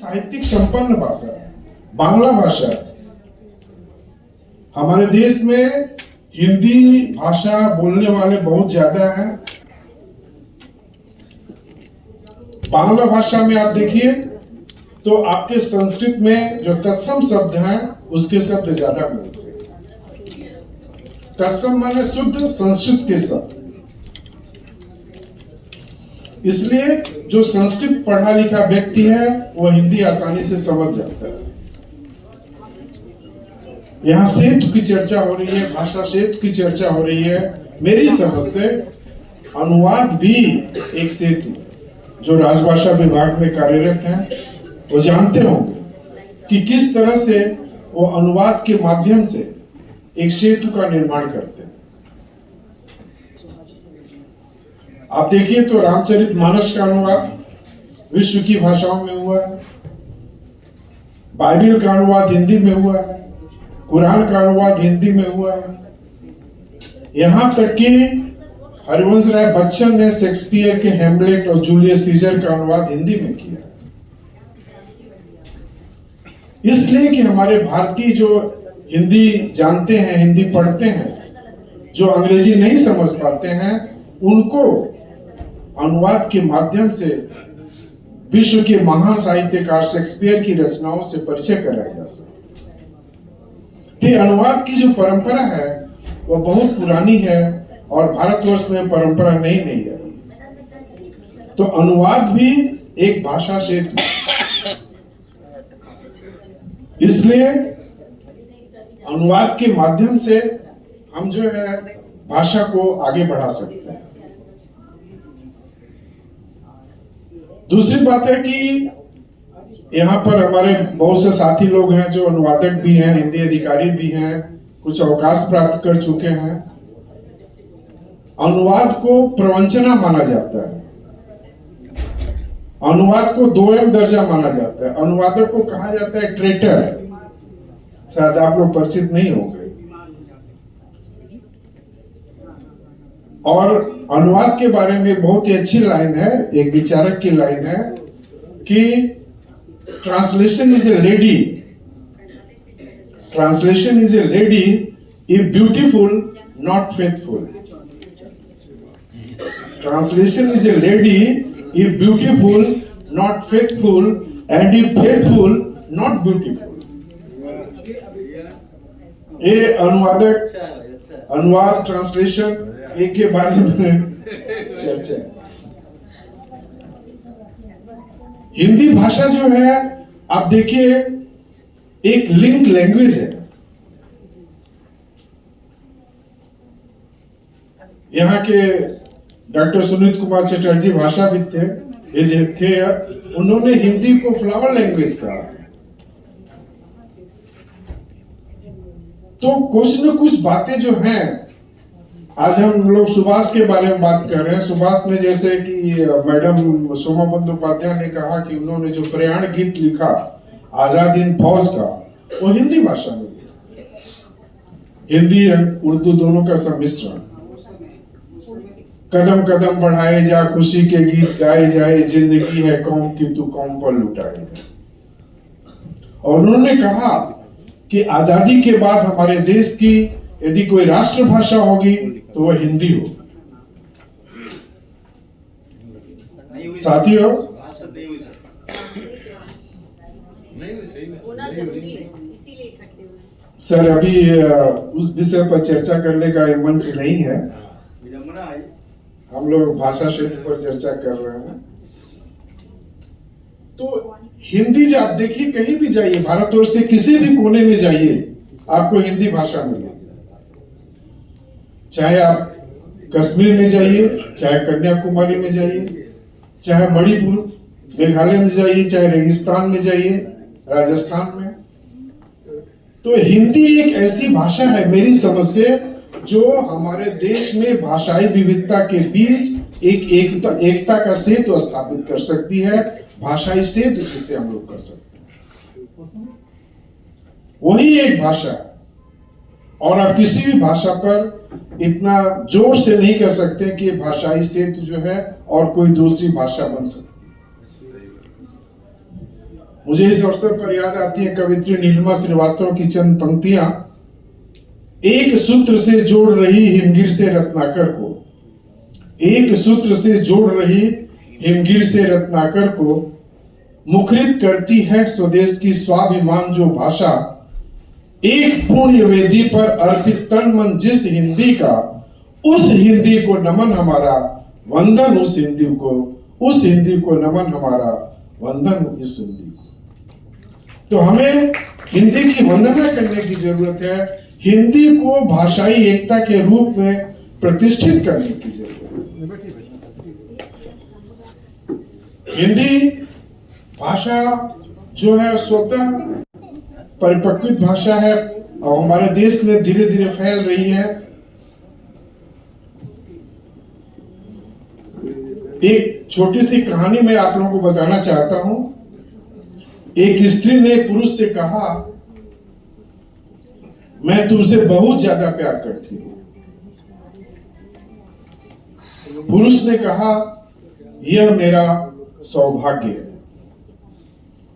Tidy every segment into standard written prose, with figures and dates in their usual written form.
साहित्यिक संपन्न भाषा है, बांग्ला भाषा है। हमारे देश में हिंदी भाषा बोलने वाले बहुत ज्यादा हैं। बांग्ला भाषा में आप देखिए तो आपके संस्कृत में जो तत्सम शब्द हैं उसके शब्द ज्यादा मिलते हैं। तत्सम माने शुद्ध संस्कृत के शब्द। इसलिए जो संस्कृत पढ़ा लिखा व्यक्ति है वो हिंदी आसानी से समझ जाता है। यहाँ सेतु की चर्चा हो रही है, भाषा सेतु की चर्चा हो रही है। मेरी समझ से अनुवाद भी एक सेतु, जो राजभाषा विभाग में कार्यरत हैं वो जानते होंगे कि किस तरह से वो अनुवाद के माध्यम से एक सेतु का निर्माण करते हैं। आप देखिए तो रामचरितमानस का अनुवाद विश्व की भाषाओं में हुआ है, बाइबल का अनुवाद हिंदी में हुआ है, कुरान का अनुवाद हिंदी में हुआ है। यहां तक कि हरिवंश राय बच्चन ने शेक्सपियर के हेमलेट और जूलियस सीजर का अनुवाद हिंदी में किया। इसलिए कि हमारे भारतीय जो हिंदी जानते हैं, हिंदी पढ़ते हैं, जो अंग्रेजी नहीं समझ पाते हैं, उनको अनुवाद के माध्यम से विश्व के महान साहित्यकार शेक्सपियर की रचनाओं से परिचय कराया जा सकता है। अनुवाद की जो परंपरा है वो बहुत पुरानी है और भारतवर्ष में परंपरा नई नहीं है। तो अनुवाद भी एक भाषा सेतु। इसलिए अनुवाद के माध्यम से हम जो है भाषा को आगे बढ़ा सकते हैं। दूसरी बात है कि यहाँ पर हमारे बहुत से साथी लोग हैं जो अनुवादक भी हैं, हिंदी अधिकारी भी हैं, कुछ अवकाश प्राप्त कर चुके हैं। अनुवाद को प्रवंचना माना जाता है, अनुवाद को 2M दर्जा माना जाता है। अनुवादक को कहा जाता है ट्रेटर, शायद आप लोग परिचित नहीं होंगे। और अनुवाद के बारे में बहुत ही अच्छी लाइन है, एक विचारक की लाइन है कि translation is a lady, translation is a lady if beautiful not faithful. Translation is a lady if beautiful not faithful and if faithful not beautiful. ये अनुवादक, अनुवाद, ट्रांसलेशन एक के बारे में चर्चा है। हिंदी भाषा जो है आप देखिए एक लिंक लैंग्वेज है। यहाँ के डॉक्टर सुनीत कुमार चटर्जी भाषाविद थे, उन्होंने हिंदी को फ्लावर लैंग्वेज कहा। तो कुछ न कुछ बातें जो हैं, आज हम लोग सुभाष के बारे में बात कर रहे हैं। सुभाष ने, जैसे कि मैडम सोमा बंदोपाध्याय ने कहा कि उन्होंने जो प्रयाण गीत लिखा आजाद हिंद फौज का, वो हिंदी भाषा में लिखा, हिंदी उर्दू दोनों का सम्मिश्रण। कदम कदम बढ़ाए जा, खुशी के गीत गाए जाए, जिंदगी है कौम की तू कौम पर लुटाए। और उन्होंने कहा कि आजादी के बाद हमारे देश की यदि कोई राष्ट्रभाषा होगी तो वह हिंदी होगी। साथियों, सर अभी उस विषय पर चर्चा करने का मंच नहीं है, हम लोग भाषा क्षेत्र पर चर्चा कर रहे हैं। तो हिंदी जो आप देखिए, कहीं भी जाइए, भारतवर्ष के किसी भी कोने में जाइए, आपको हिंदी भाषा मिलेगी। चाहे आप कश्मीर में जाइए, चाहे कन्याकुमारी में जाइए, चाहे मणिपुर मेघालय में जाइए, चाहे रेगिस्तान में जाइए, राजस्थान में। तो हिंदी एक ऐसी भाषा है मेरी समझ से जो हमारे देश में भाषाई विविधता के बीच एक एकता का सेतु स्थापित कर सकती है। भाषाई सेतु जिसे हम लोग कर सकते हैं, वही एक भाषा। और आप किसी भी भाषा पर इतना जोर से नहीं कह सकते कि भाषाई सेतु जो है और कोई दूसरी भाषा बन सकती। मुझे इस अवसर पर याद आती है कवित्री नीलिमा श्रीवास्तव की चंद पंक्तियां। एक सूत्र से जोड़ रही हिमगिर से रत्नाकर को, एक सूत्र से जोड़ रही हिमगिर से रत्नाकर को, मुखरित करती है स्वदेश की स्वाभिमान जो भाषा। एक पुण्य वेदी पर अर्पित तन मन जिस हिंदी का, उस हिंदी को नमन हमारा, वंदन उस हिंदी को, उस हिंदी को नमन हमारा, वंदन उस हिंदी को। तो हमें हिंदी की वंदना करने की जरूरत है, हिंदी को भाषाई एकता के रूप में प्रतिष्ठित करने की जरूरत है। हिंदी भाषा जो है स्वतः परिपक्वित भाषा है और हमारे देश में धीरे धीरे फैल रही है। एक छोटी सी कहानी मैं आप लोगों को बताना चाहता हूं। एक स्त्री ने पुरुष से कहा, मैं तुमसे बहुत ज्यादा प्यार करती हूं। पुरुष ने कहा, यह मेरा सौभाग्य है।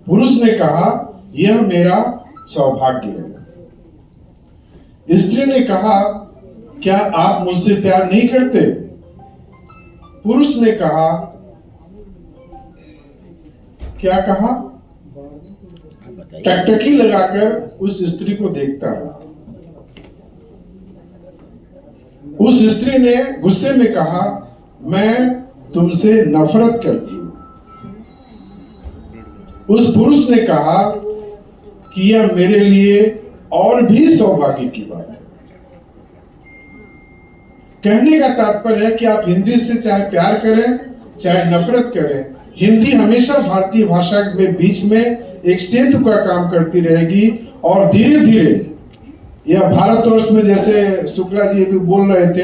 पुरुष ने कहा, यह मेरा सौभाग्य है। स्त्री ने कहा, क्या आप मुझसे प्यार नहीं करते? पुरुष ने कहा, क्या कहा? टकटकी लगाकर उस स्त्री को देखता रहा। उस स्त्री ने गुस्से में कहा, मैं तुमसे नफरत करती हूं। उस पुरुष ने कहा कि यह मेरे लिए और भी सौभाग्य की बात है। कहने का तात्पर्य है कि आप हिंदी से चाहे प्यार करें चाहे नफरत करें, हिंदी हमेशा भारतीय भाषा के बीच में एक सेतु का काम करती रहेगी। और धीरे धीरे यह भारतवर्ष में, जैसे शुक्ला जी भी बोल रहे थे,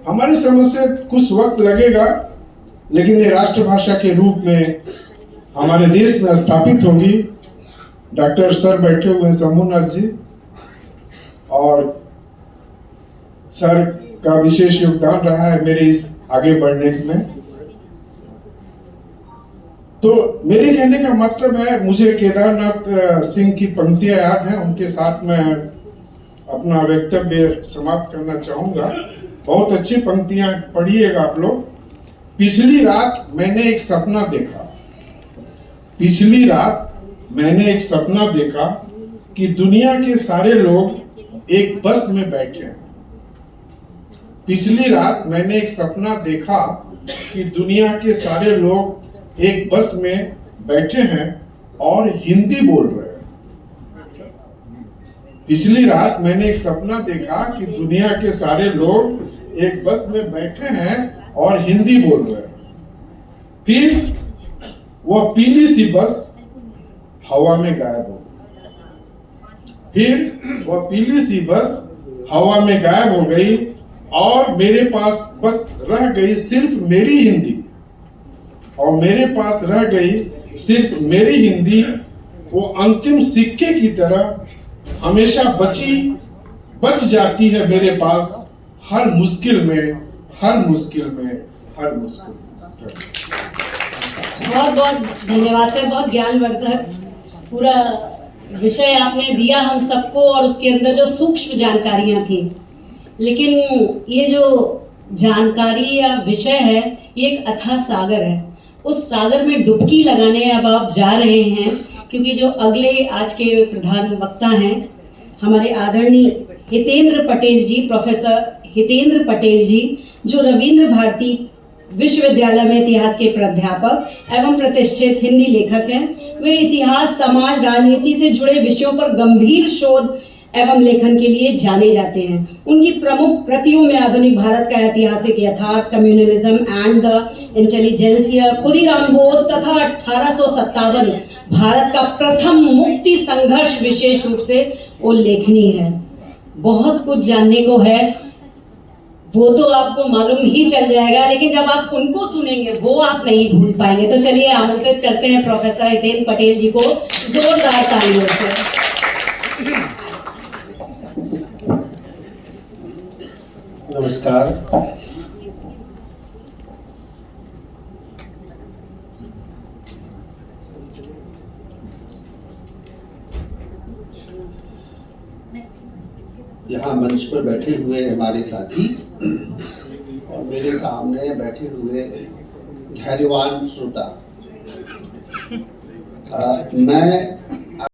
हमारी समझ से कुछ वक्त लगेगा, लेकिन ये राष्ट्रभाषा के रूप में हमारे देश में स्थापित होगी। डॉक्टर सर बैठे हुए शंभुनाथ जी, और सर का विशेष योगदान रहा है मेरे इस आगे बढ़ने में। तो मेरे कहने का मतलब है, मुझे केदारनाथ सिंह की पंक्तियां याद हैं, उनके साथ मैं अपना वक्तव्य समाप्त करना चाहूंगा। बहुत अच्छी पंक्तियां पढ़िएगा आप लोग। पिछली रात मैंने एक सपना देखा, पिछली रात मैंने एक सपना देखा कि दुनिया के सारे लोग एक बस में बैठे हैं। पिछली रात मैंने एक सपना देखा कि दुनिया के सारे लोग एक बस में बैठे हैं और हिंदी बोल रहे हैं। पिछली रात मैंने एक सपना देखा कि दुनिया के सारे लोग एक बस में बैठे हैं और हिंदी बोल रहे हैं। फिर वह पीली सी बस हवा में गायब हो गई। फिर वह पीली सी बस हवा में गायब हो गई और मेरे पास बस रह गई सिर्फ मेरी हिंदी, और मेरे पास रह गई सिर्फ मेरी हिंदी। वो अंतिम सिक्के की तरह हमेशा बच जाती है मेरे पास, हर मुश्किल में, हर मुश्किल में, हर मुश्किल में। बहुत बहुत धन्यवाद सर, बहुत ज्ञानवर्धक पूरा विषय आपने दिया हम सबको, और उसके अंदर जो सूक्ष्म जानकारियां थी। लेकिन ये जो जानकारी या विषय है, ये एक अथाह सागर है। उस सागर में डुबकी लगाने अब आप जा रहे हैं, क्योंकि जो अगले आज के प्रधान वक्ता हैं हमारे आदरणीय हितेंद्र पटेल जी, प्रोफेसर हितेंद्र पटेल जी, जो रविंद्र भारती विश्वविद्यालय में इतिहास के प्राध्यापक एवं प्रतिष्ठित हिंदी लेखक हैं। वे इतिहास, समाज, राजनीति से जुड़े विषयों पर गंभीर शोध एवं लेखन के लिए जाने जाते हैं। उनकी प्रमुख कृतियों में आधुनिक भारत का ऐतिहासिक यथार्थ, communalism and the intelligentsia, Khudiram Bose तथा 1857 भारत का प्रथम मुक्ति संघर्ष विशेष रूप से उल्लेखनीय है। बहुत कुछ जानने को है, वो तो आपको मालूम ही चल जाएगा, लेकिन जब आप उनको सुनेंगे वो आप नहीं भूल पाएंगे। तो चलिए आमंत्रित करते हैं प्रोफेसर हितेंद्र पटेल जी को जोरदार तालियों से। नमस्कार। यहाँ मंच पर बैठे हुए हमारे साथी और मेरे सामने बैठे हुए धैर्यवान श्रोता, मैं